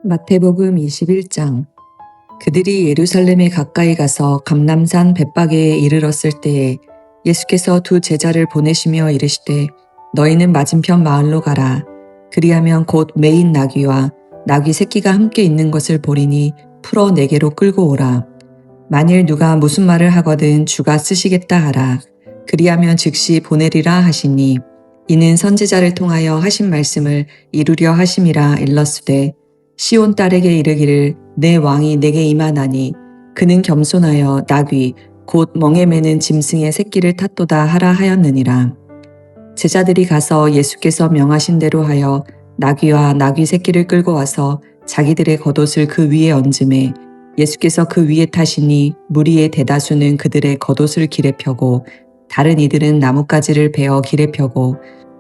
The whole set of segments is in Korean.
마태복음 21장. 그들이 예루살렘에 가까이 가서 감람산 벳바게에 이르렀을 때에 예수께서 두 제자를 보내시며 이르시되 너희는 맞은편 마을로 가라. 그리하면 곧 매인 나귀와 나귀 새끼가 함께 있는 것을 보리니 풀어 내게로 끌고 오라. 만일 누가 무슨 말을 하거든 주가 쓰시겠다 하라. 그리하면 즉시 보내리라 하시니 이는 선지자를 통하여 하신 말씀을 이루려 하심이라 일렀으되 시온 딸에게 이르기를 내 왕이 내게 임하나니 그는 겸손하여 나귀 곧 멍에 매는 짐승의 새끼를 탔도다 하라 하였느니라. 제자들이 가서 예수께서 명하신 대로 하여 나귀와 나귀 새끼를 끌고 와서 자기들의 겉옷을 그 위에 얹음에 예수께서 그 위에 타시니 무리의 대다수는 그들의 겉옷을 길에 펴고 다른 이들은 나뭇가지를 베어 길에 펴고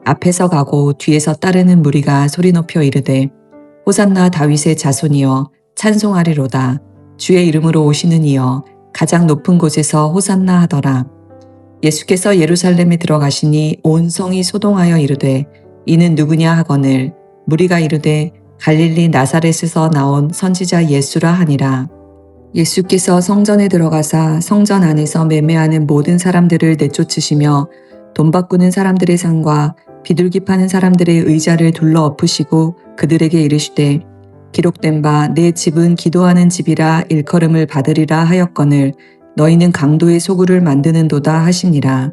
앞에서 가고 뒤에서 따르는 무리가 소리 높여 이르되 호산나 다윗의 자손이여 찬송하리로다. 주의 이름으로 오시는 이여 가장 높은 곳에서 호산나 하더라. 예수께서 예루살렘에 들어가시니 온 성이 소동하여 이르되 이는 누구냐 하거늘 무리가 이르되 갈릴리 나사렛에서 나온 선지자 예수라 하니라. 예수께서 성전에 들어가사 성전 안에서 매매하는 모든 사람들을 내쫓으시며 돈 바꾸는 사람들의 상과 비둘기 파는 사람들의 의자를 둘러 엎으시고 그들에게 이르시되 기록된 바 내 집은 기도하는 집이라 일컬음을 받으리라 하였거늘 너희는 강도의 소굴을 만드는도다 하시니라.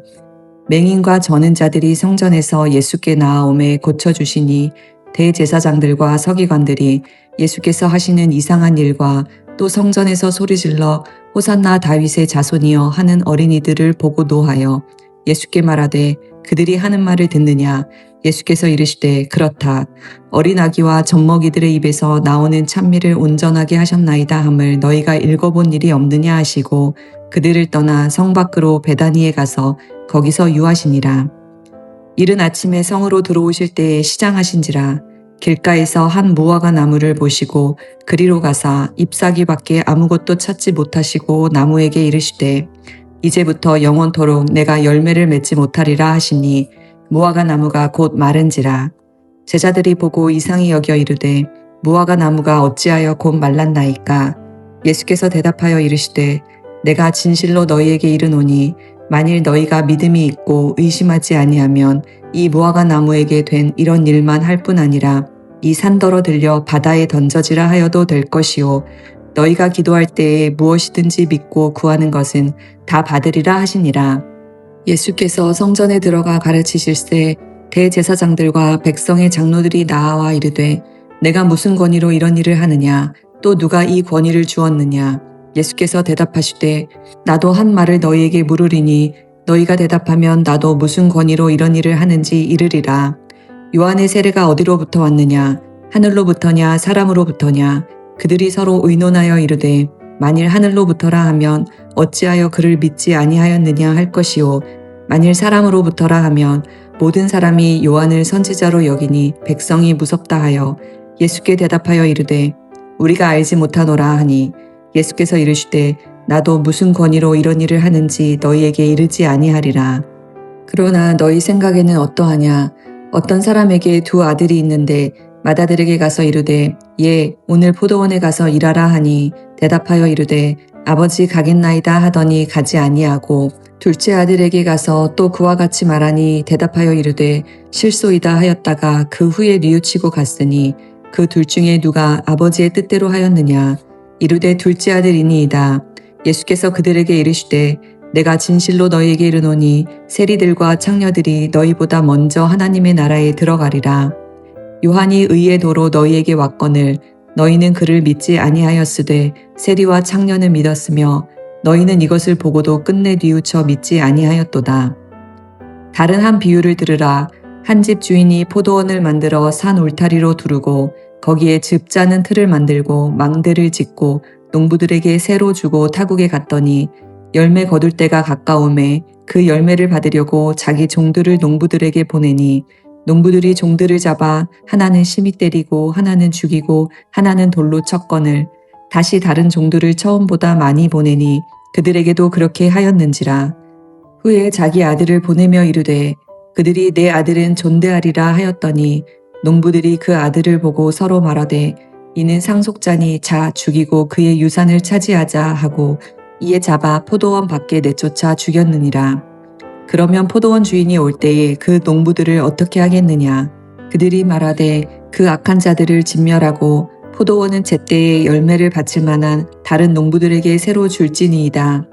맹인과 저는 자들이 성전에서 예수께 나아오매 고쳐주시니 대제사장들과 서기관들이 예수께서 하시는 이상한 일과 또 성전에서 소리질러 호산나 다윗의 자손이여 하는 어린이들을 보고 노하여 예수께 말하되 그들이 하는 말을 듣느냐. 예수께서 이르시되 그렇다. 어린 아기와 젖먹이들의 입에서 나오는 찬미를 온전하게 하셨나이다 함을 너희가 읽어본 일이 없느냐 하시고 그들을 떠나 성 밖으로 베다니에 가서 거기서 유하시니라. 이른 아침에 성으로 들어오실 때에 시장하신지라. 길가에서 한 무화과 나무를 보시고 그리로 가사 잎사귀밖에 아무것도 찾지 못하시고 나무에게 이르시되 이제부터 영원토록 내가 열매를 맺지 못하리라 하시니 무화과 나무가 곧 마른지라. 제자들이 보고 이상히 여겨 이르되 무화과 나무가 어찌하여 곧 말랐나이까. 예수께서 대답하여 이르시되 내가 진실로 너희에게 이르노니 만일 너희가 믿음이 있고 의심하지 아니하면 이 무화과 나무에게 된 이런 일만 할 뿐 아니라 이 산더러 들려 바다에 던져지라 하여도 될 것이요 너희가 기도할 때에 무엇이든지 믿고 구하는 것은 다 받으리라 하시니라. 예수께서 성전에 들어가 가르치실세 대제사장들과 백성의 장로들이 나아와 이르되 내가 무슨 권위로 이런 일을 하느냐 또 누가 이 권위를 주었느냐. 예수께서 대답하시되 나도 한 말을 너희에게 물으리니 너희가 대답하면 나도 무슨 권위로 이런 일을 하는지 이르리라. 요한의 세례가 어디로부터 왔느냐 하늘로부터냐 사람으로부터냐. 그들이 서로 의논하여 이르되 만일 하늘로부터라 하면 어찌하여 그를 믿지 아니하였느냐 할 것이요 만일 사람으로부터라 하면 모든 사람이 요한을 선지자로 여기니 백성이 무섭다 하여 예수께 대답하여 이르되 우리가 알지 못하노라 하니 예수께서 이르시되 나도 무슨 권위로 이런 일을 하는지 너희에게 이르지 아니하리라. 그러나 너희 생각에는 어떠하냐. 어떤 사람에게 두 아들이 있는데 맏아들에게 가서 이르되 예 오늘 포도원에 가서 일하라 하니 대답하여 이르되 아버지 가겠나이다 하더니 가지 아니하고 둘째 아들에게 가서 또 그와 같이 말하니 대답하여 이르되 실소이다 하였다가 그 후에 뉘우치고 갔으니 그 둘 중에 누가 아버지의 뜻대로 하였느냐. 이르되 둘째 아들이니이다. 예수께서 그들에게 이르시되 내가 진실로 너희에게 이르노니 세리들과 창녀들이 너희보다 먼저 하나님의 나라에 들어가리라. 요한이 의의 도로 너희에게 왔거늘 너희는 그를 믿지 아니하였으되 세리와 창녀는 믿었으며 너희는 이것을 보고도 끝내 뉘우쳐 믿지 아니하였도다. 다른 한 비유를 들으라. 한 집 주인이 포도원을 만들어 산 울타리로 두르고 거기에 즙 짜는 틀을 만들고 망대를 짓고 농부들에게 새로 주고 타국에 갔더니 열매 거둘 때가 가까우매 그 열매를 받으려고 자기 종들을 농부들에게 보내니 농부들이 종들을 잡아 하나는 심히 때리고 하나는 죽이고 하나는 돌로 쳤거늘 다시 다른 종들을 처음보다 많이 보내니 그들에게도 그렇게 하였는지라. 후에 자기 아들을 보내며 이르되 그들이 내 아들은 존대하리라 하였더니 농부들이 그 아들을 보고 서로 말하되 이는 상속자니 자 죽이고 그의 유산을 차지하자 하고 이에 잡아 포도원 밖에 내쫓아 죽였느니라. 그러면 포도원 주인이 올 때에 그 농부들을 어떻게 하겠느냐? 그들이 말하되 그 악한 자들을 진멸하고 포도원은 제때에 열매를 바칠 만한 다른 농부들에게 새로 줄지니이다.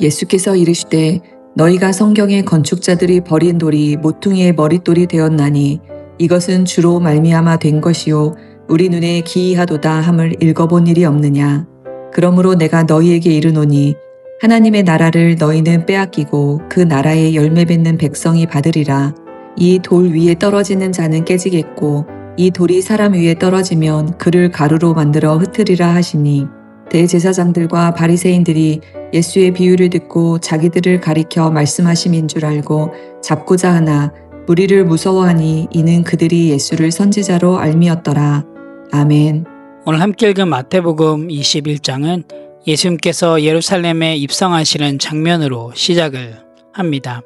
예수께서 이르시되 너희가 성경의 건축자들이 버린 돌이 모퉁이의 머릿돌이 되었나니 이것은 주로 말미암아 된 것이요 우리 눈에 기이하도다 함을 읽어본 일이 없느냐. 그러므로 내가 너희에게 이르노니 하나님의 나라를 너희는 빼앗기고 그 나라의 열매 맺는 백성이 받으리라. 이 돌 위에 떨어지는 자는 깨지겠고 이 돌이 사람 위에 떨어지면 그를 가루로 만들어 흩으리라 하시니 대제사장들과 바리새인들이 예수의 비유를 듣고 자기들을 가리켜 말씀하심인 줄 알고 잡고자 하나 무리를 무서워하니 이는 그들이 예수를 선지자로 알미었더라. 아멘. 오늘 함께 읽은 마태복음 21장은 예수님께서 예루살렘에 입성하시는 장면으로 시작을 합니다.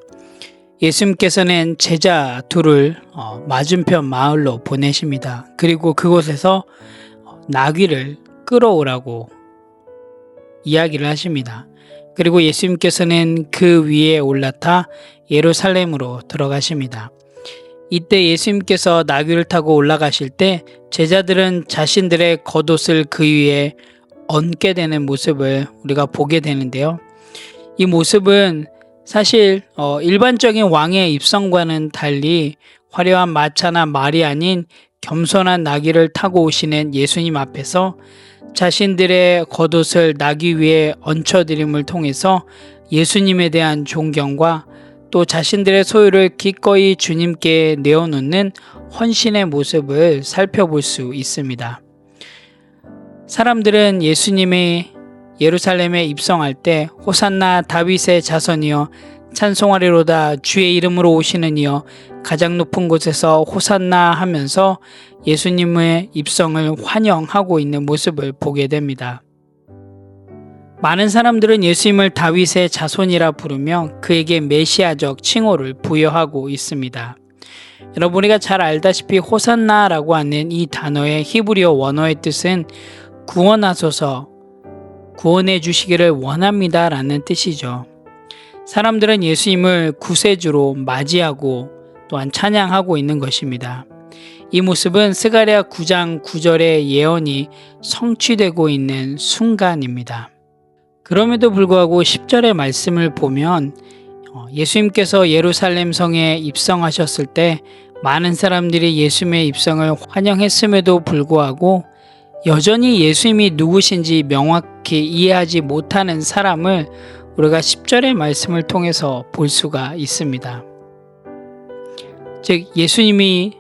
예수님께서는 제자 둘을 맞은편 마을로 보내십니다. 그리고 그곳에서 나귀를 끌어오라고 이야기를 하십니다. 그리고 예수님께서는 그 위에 올라타 예루살렘으로 들어가십니다. 이때 예수님께서 나귀를 타고 올라가실 때 제자들은 자신들의 겉옷을 그 위에 얹게 되는 모습을 우리가 보게 되는데요. 이 모습은 사실 일반적인 왕의 입성과는 달리 화려한 마차나 말이 아닌 겸손한 나귀를 타고 오시는 예수님 앞에서 자신들의 겉옷을 나귀 위에 얹혀드림을 통해서 예수님에 대한 존경과 또 자신들의 소유를 기꺼이 주님께 내어놓는 헌신의 모습을 살펴볼 수 있습니다. 사람들은 예수님이 예루살렘에 입성할 때 호산나 다윗의 자손이여 찬송하리로다 주의 이름으로 오시는 이여 가장 높은 곳에서 호산나 하면서 예수님의 입성을 환영하고 있는 모습을 보게 됩니다. 많은 사람들은 예수님을 다윗의 자손이라 부르며 그에게 메시아적 칭호를 부여하고 있습니다. 여러분, 우리가 잘 알다시피 호산나라고 하는 이 단어의 히브리어 원어의 뜻은 구원하소서, 구원해 주시기를 원합니다 라는 뜻이죠. 사람들은 예수님을 구세주로 맞이하고 또한 찬양하고 있는 것입니다. 이 모습은 스가랴 9장 9절의 예언이 성취되고 있는 순간입니다. 그럼에도 불구하고 10절의 말씀을 보면 예수님께서 예루살렘 성에 입성하셨을 때 많은 사람들이 예수님의 입성을 환영했음에도 불구하고 여전히 예수님이 누구신지 명확히 이해하지 못하는 사람을 우리가 10절의 말씀을 통해서 볼 수가 있습니다. 즉 예수님이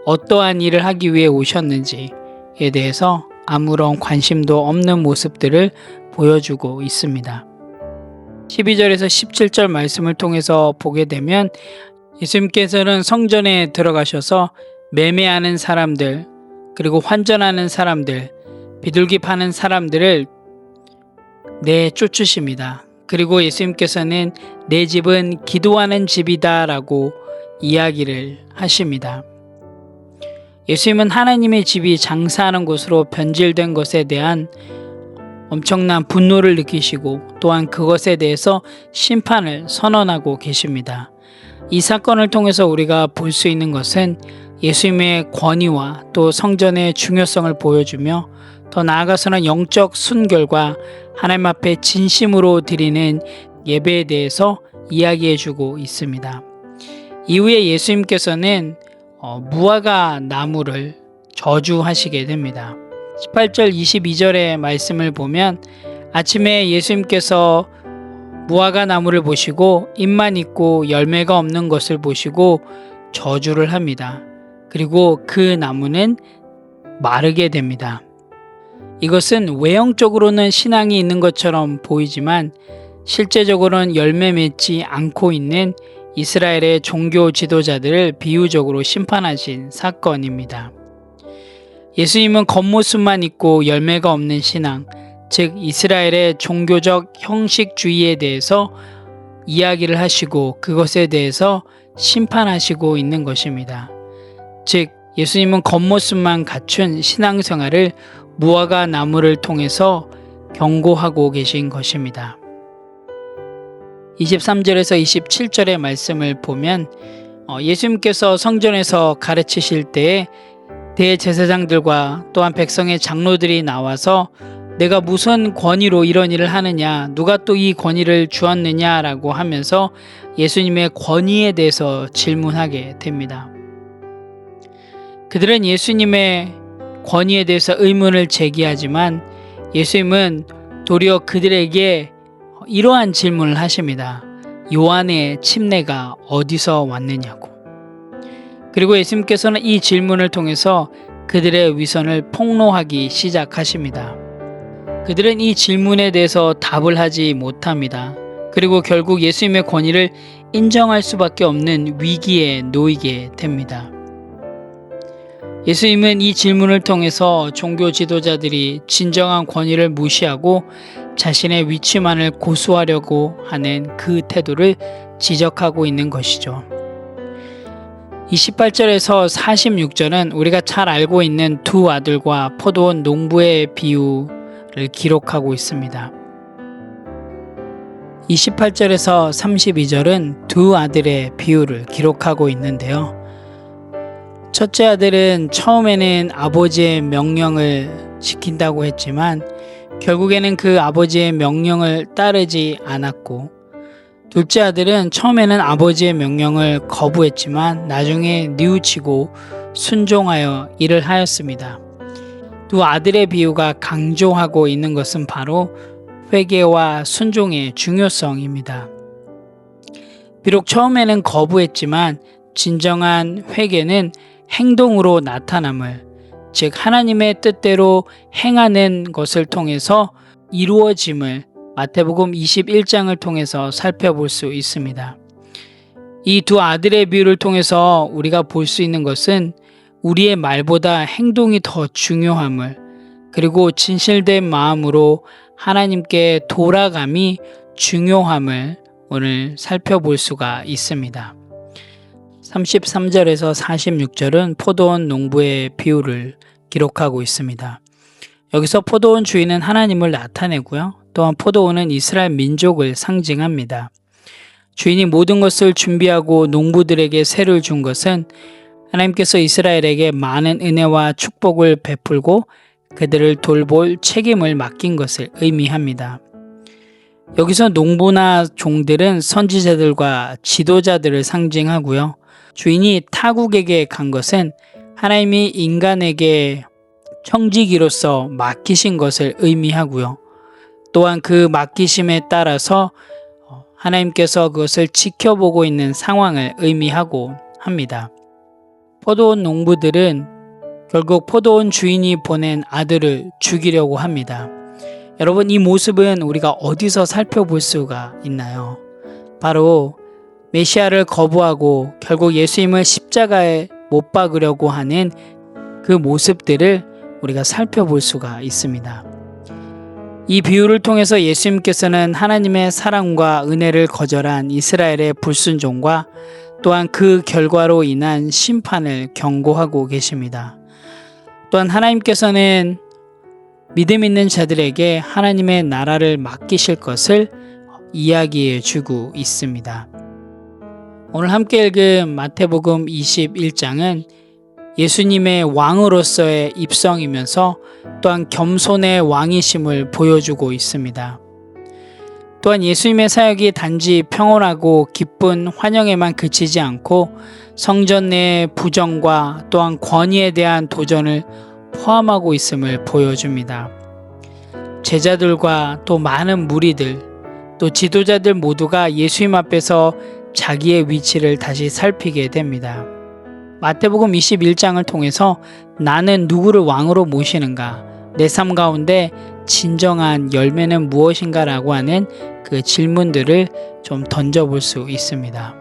어떠한 일을 하기 위해 오셨는지에 대해서 아무런 관심도 없는 모습들을 보여주고 있습니다. 12절에서 17절 말씀을 통해서 보게 되면 예수님께서는 성전에 들어가셔서 매매하는 사람들, 그리고 환전하는 사람들, 비둘기 파는 사람들을 내쫓으십니다. 그리고 예수님께서는 내 집은 기도하는 집이다 라고 이야기를 하십니다. 예수님은 하나님의 집이 장사하는 곳으로 변질된 것에 대한 엄청난 분노를 느끼시고 또한 그것에 대해서 심판을 선언하고 계십니다. 이 사건을 통해서 우리가 볼 수 있는 것은 예수님의 권위와 또 성전의 중요성을 보여주며 더 나아가서는 영적 순결과 하나님 앞에 진심으로 드리는 예배에 대해서 이야기해주고 있습니다. 이후에 예수님께서는 무화과 나무를 저주하시게 됩니다. 18절 22절의 말씀을 보면 아침에 예수님께서 무화과 나무를 보시고 잎만 있고 열매가 없는 것을 보시고 저주를 합니다. 그리고 그 나무는 마르게 됩니다. 이것은 외형적으로는 신앙이 있는 것처럼 보이지만 실제적으로는 열매 맺지 않고 있는 이스라엘의 종교 지도자들을 비유적으로 심판하신 사건입니다. 예수님은 겉모습만 있고 열매가 없는 신앙, 즉 이스라엘의 종교적 형식주의에 대해서 이야기를 하시고 그것에 대해서 심판하시고 있는 것입니다. 즉 예수님은 겉모습만 갖춘 신앙생활을 무화과 나무를 통해서 경고하고 계신 것입니다. 23절에서 27절의 말씀을 보면 예수님께서 성전에서 가르치실 때에 대제사장들과 또한 백성의 장로들이 나와서 내가 무슨 권위로 이런 일을 하느냐, 누가 또 이 권위를 주었느냐라고 하면서 예수님의 권위에 대해서 질문하게 됩니다. 그들은 예수님의 권위에 대해서 의문을 제기하지만 예수님은 도리어 그들에게 이러한 질문을 하십니다. 요한의 침례가 어디서 왔느냐고. 그리고 예수님께서는 이 질문을 통해서 그들의 위선을 폭로하기 시작하십니다. 그들은 이 질문에 대해서 답을 하지 못합니다. 그리고 결국 예수님의 권위를 인정할 수밖에 없는 위기에 놓이게 됩니다. 예수님은 이 질문을 통해서 종교 지도자들이 진정한 권위를 무시하고 자신의 위치만을 고수하려고 하는 그 태도를 지적하고 있는 것이죠. 28절에서 46절은 우리가 잘 알고 있는 두 아들과 포도원 농부의 비유를 기록하고 있습니다. 28절에서 32절은 두 아들의 비유를 기록하고 있는데요. 첫째 아들은 처음에는 아버지의 명령을 지킨다고 했지만 결국에는 그 아버지의 명령을 따르지 않았고, 둘째 아들은 처음에는 아버지의 명령을 거부했지만 나중에 뉘우치고 순종하여 일을 하였습니다. 두 아들의 비유가 강조하고 있는 것은 바로 회개와 순종의 중요성입니다. 비록 처음에는 거부했지만 진정한 회개는 행동으로 나타남을, 즉 하나님의 뜻대로 행하는 것을 통해서 이루어짐을 마태복음 21장을 통해서 살펴볼 수 있습니다. 이 두 아들의 비유를 통해서 우리가 볼 수 있는 것은 우리의 말보다 행동이 더 중요함을, 그리고 진실된 마음으로 하나님께 돌아감이 중요함을 오늘 살펴볼 수가 있습니다. 33절에서 46절은 포도원 농부의 비유를 기록하고 있습니다. 여기서 포도원 주인은 하나님을 나타내고요. 또한 포도원은 이스라엘 민족을 상징합니다. 주인이 모든 것을 준비하고 농부들에게 세를 준 것은 하나님께서 이스라엘에게 많은 은혜와 축복을 베풀고 그들을 돌볼 책임을 맡긴 것을 의미합니다. 여기서 농부나 종들은 선지자들과 지도자들을 상징하고요. 주인이 타국에게 간 것은 하나님이 인간에게 청지기로서 맡기신 것을 의미하고요. 또한 그 맡기심에 따라서 하나님께서 그것을 지켜보고 있는 상황을 의미하고 합니다. 포도원 농부들은 결국 포도원 주인이 보낸 아들을 죽이려고 합니다. 여러분, 이 모습은 우리가 어디서 살펴볼 수가 있나요? 바로 메시아를 거부하고 결국 예수님을 십자가에 못 박으려고 하는 그 모습들을 우리가 살펴볼 수가 있습니다. 이 비유를 통해서 예수님께서는 하나님의 사랑과 은혜를 거절한 이스라엘의 불순종과 또한 그 결과로 인한 심판을 경고하고 계십니다. 또한 하나님께서는 믿음 있는 자들에게 하나님의 나라를 맡기실 것을 이야기해 주고 있습니다. 오늘 함께 읽은 마태복음 21장은 예수님의 왕으로서의 입성이면서 또한 겸손의 왕이심을 보여주고 있습니다. 또한 예수님의 사역이 단지 평온하고 기쁜 환영에만 그치지 않고 성전 내의 부정과 또한 권위에 대한 도전을 포함하고 있음을 보여줍니다. 제자들과 또 많은 무리들, 또 지도자들 모두가 예수님 앞에서 자기의 위치를 다시 살피게 됩니다. 마태복음 21장을 통해서 나는 누구를 왕으로 모시는가? 내 삶 가운데 진정한 열매는 무엇인가? 라고 하는 그 질문들을 좀 던져볼 수 있습니다.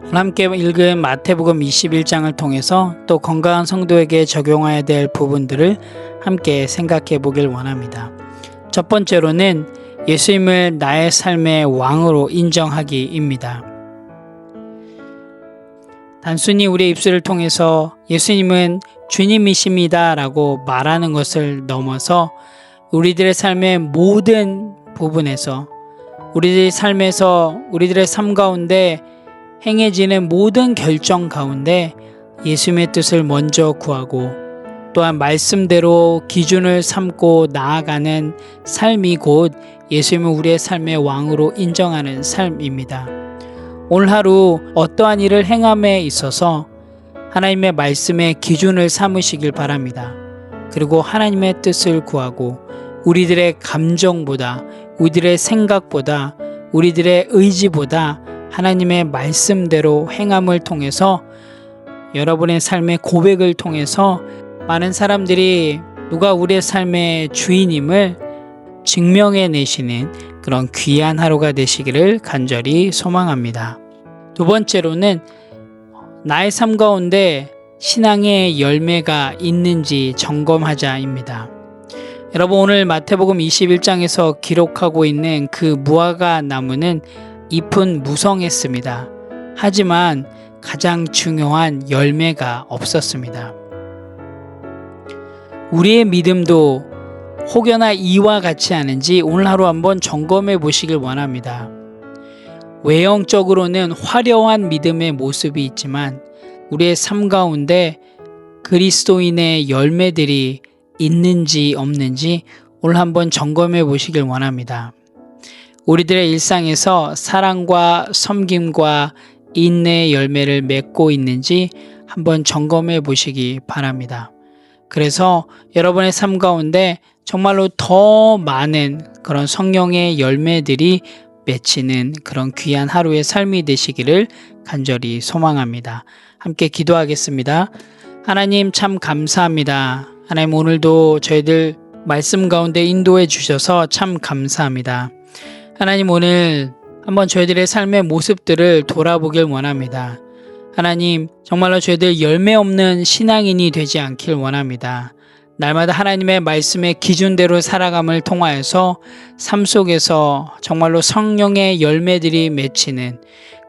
오늘 함께 읽은 마태복음 21장을 통해서 또 건강한 성도에게 적용해야 될 부분들을 함께 생각해 보길 원합니다. 첫 번째로는 예수님을 나의 삶의 왕으로 인정하기입니다. 단순히 우리의 입술을 통해서 예수님은 주님이십니다 라고 말하는 것을 넘어서 우리들의 삶의 모든 부분에서 우리들의 삶에서 우리들의 삶 가운데 행해지는 모든 결정 가운데 예수님의 뜻을 먼저 구하고 또한 말씀대로 기준을 삼고 나아가는 삶이 곧 예수님을 우리의 삶의 왕으로 인정하는 삶입니다. 오늘 하루 어떠한 일을 행함에 있어서 하나님의 말씀의 기준을 삼으시길 바랍니다. 그리고 하나님의 뜻을 구하고 우리들의 감정보다, 우리들의 생각보다, 우리들의 의지보다 하나님의 말씀대로 행함을 통해서 여러분의 삶의 고백을 통해서 많은 사람들이 누가 우리의 삶의 주인임을 증명해내시는 그런 귀한 하루가 되시기를 간절히 소망합니다. 두 번째로는 나의 삶 가운데 신앙의 열매가 있는지 점검하자입니다. 여러분, 오늘 마태복음 21장에서 기록하고 있는 그 무화과 나무는 잎은 무성했습니다. 하지만 가장 중요한 열매가 없었습니다. 우리의 믿음도 혹여나 이와 같지 않은지 오늘 하루 한번 점검해 보시길 원합니다. 외형적으로는 화려한 믿음의 모습이 있지만 우리의 삶 가운데 그리스도인의 열매들이 있는지 없는지 오늘 한번 점검해 보시길 원합니다. 우리들의 일상에서 사랑과 섬김과 인내의 열매를 맺고 있는지 한번 점검해 보시기 바랍니다. 그래서 여러분의 삶 가운데 정말로 더 많은 그런 성령의 열매들이 맺히는 그런 귀한 하루의 삶이 되시기를 간절히 소망합니다. 함께 기도하겠습니다. 하나님, 참 감사합니다. 하나님, 오늘도 저희들 말씀 가운데 인도해 주셔서 참 감사합니다. 하나님, 오늘 한번 저희들의 삶의 모습들을 돌아보길 원합니다. 하나님, 정말로 저희들 열매 없는 신앙인이 되지 않길 원합니다. 날마다 하나님의 말씀의 기준대로 살아감을 통하여서 삶 속에서 정말로 성령의 열매들이 맺히는,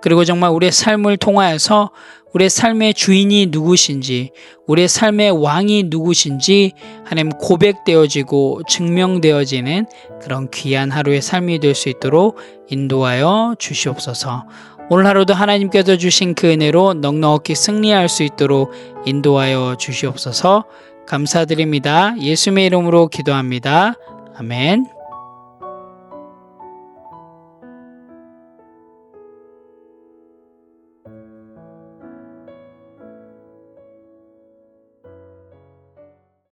그리고 정말 우리의 삶을 통하여서 우리의 삶의 주인이 누구신지, 우리의 삶의 왕이 누구신지 하나님 고백되어지고 증명되어지는 그런 귀한 하루의 삶이 될 수 있도록 인도하여 주시옵소서. 오늘 하루도 하나님께서 주신 그 은혜로 넉넉히 승리할 수 있도록 인도하여 주시옵소서. 감사드립니다. 예수님의 이름으로 기도합니다. 아멘.